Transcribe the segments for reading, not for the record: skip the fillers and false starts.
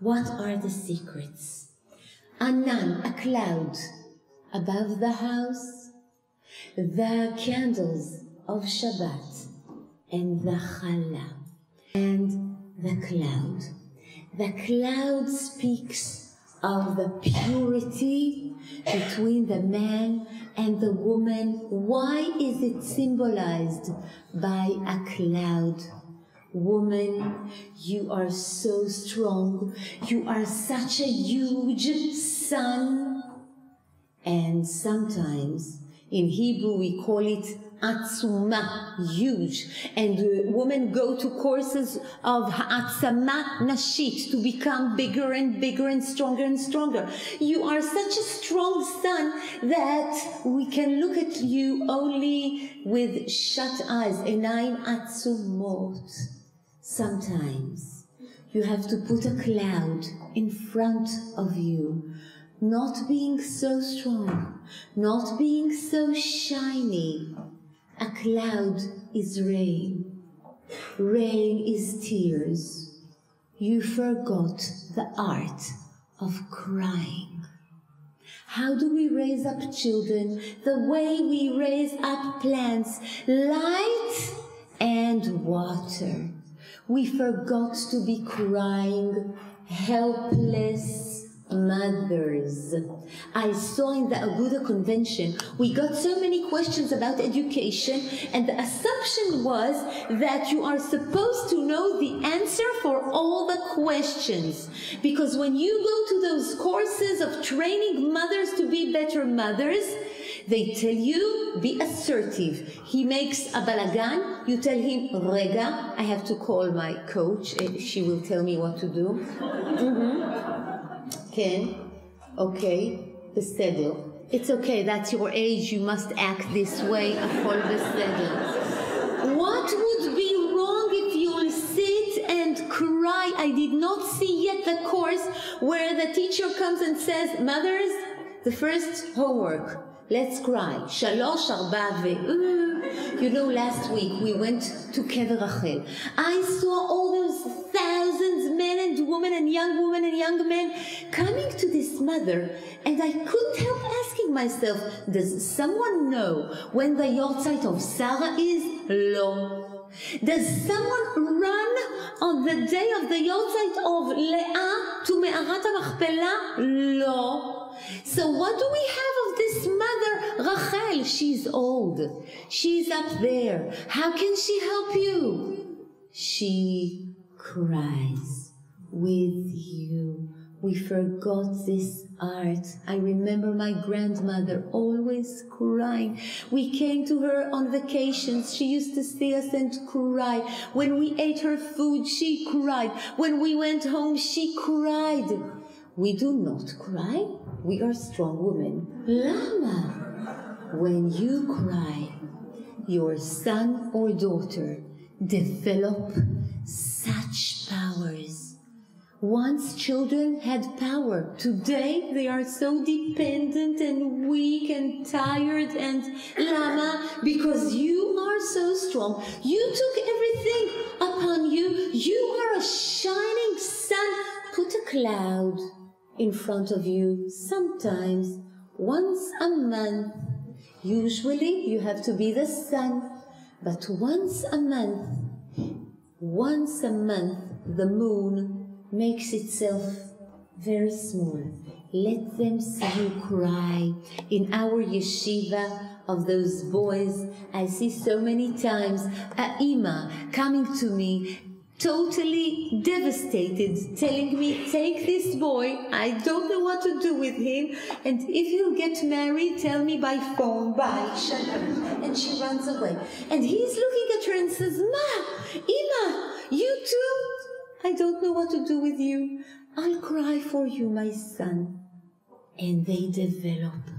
What are the secrets? Anan, a cloud above the house, the candles of Shabbat, and the challah, and the cloud. The cloud speaks of the purity between the man and the woman. Why is it symbolized by a cloud? Woman, you are so strong. You are such a huge sun. And sometimes in Hebrew we call it atzuma, huge. And women go to courses of ha'atzama nashit to become bigger and bigger and stronger. You are such a strong sun that we can look at you only with shut eyes. Enaim atzumot. Sometimes you have to put a cloud in front of you, not being so strong, not being so shiny. A cloud is rain. Rain is tears. You forgot the art of crying. How do we raise up children? The way we raise up plants, light and water. We forgot to be crying, helpless mothers. I saw in the Aguda convention, we got so many questions about education, and the assumption was that you are supposed to know the answer for all the questions. Because when you go to those courses of training mothers to be better mothers, they tell you, be assertive. He makes a balagan, you tell him, Rega, I have to call my coach, she will tell me what to do. Ken, okay, בסדר. It's okay, that's your age, you must act this way, הכל בסדר. What would be wrong if you'll sit and cry? I did not see yet the course where the teacher comes and says, mothers, the first homework, let's cry. Shalosh, arba, You know, last week we went to Kever Rachel. I saw all those thousands, men and women and young men coming to this mother, and I couldn't help asking myself, does someone know when the yortzeit of Sarah is? Lo. Does someone run on the day of the yortzeit of Leah to Me'arat HaMachpelah? Lo. So what do we have of this mother, Rachel? She's old. She's up there. How can she help you? She cries with you. We forgot this art. I remember my grandmother always crying. We came to her on vacations. She used to see us and cry. When we ate her food, she cried. When we went home, she cried. We do not cry. We are strong women. Lama. When you cry, your son or daughter develop such powers. Once children had power. Today they are so dependent and weak and tired and lama, because you are so strong. You took everything upon you. You are a shining sun. Put a cloud in front of you, sometimes once a month. Usually you have to be the sun, but once a month, the moon makes itself very small. Let them see you cry. In our yeshiva of those boys, I see so many times a ima coming to me, totally devastated, telling me, take this boy, I don't know what to do with him, and if he'll get married, tell me by phone, bye, shalom. And she runs away. And he's looking at her and says, Ma, Ima, you too? I don't know what to do with you. I'll cry for you, my son. And they develop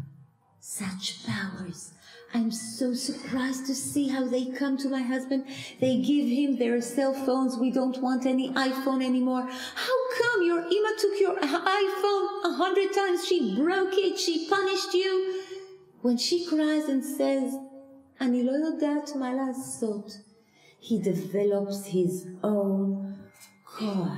such powers. I'm so surprised to see how they come to my husband. They give him their cell phones. We don't want any iPhone anymore. How come your Ima took your iPhone 100 times? She broke it. She punished you. When she cries and says, Ani lo yodat ma la'asot, he develops his own koach.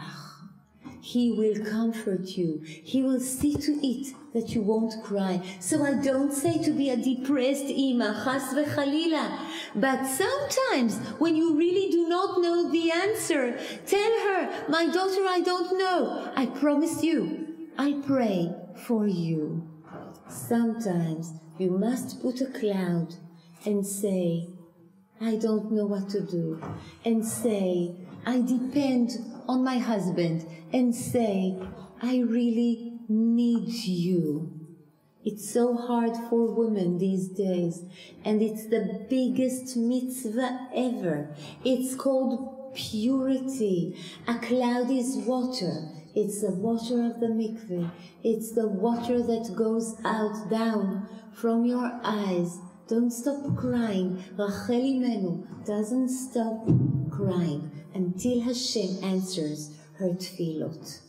He will comfort you. He will see to it that you won't cry. So I don't say to be a depressed ima, chas v'chalila. But sometimes when you really do not know the answer, tell her, my daughter, I don't know. I promise you, I pray for you. Sometimes you must put a cloud and say, I don't know what to do. And say, I depend on my husband. And say, I really need you. It's so hard for women these days. And it's the biggest mitzvah ever. It's called purity. A cloud is water. It's the water of the mikveh. It's the water that goes out, down from your eyes. Don't stop crying. Rachel Imenu doesn't stop crying until Hashem answers her tefillot.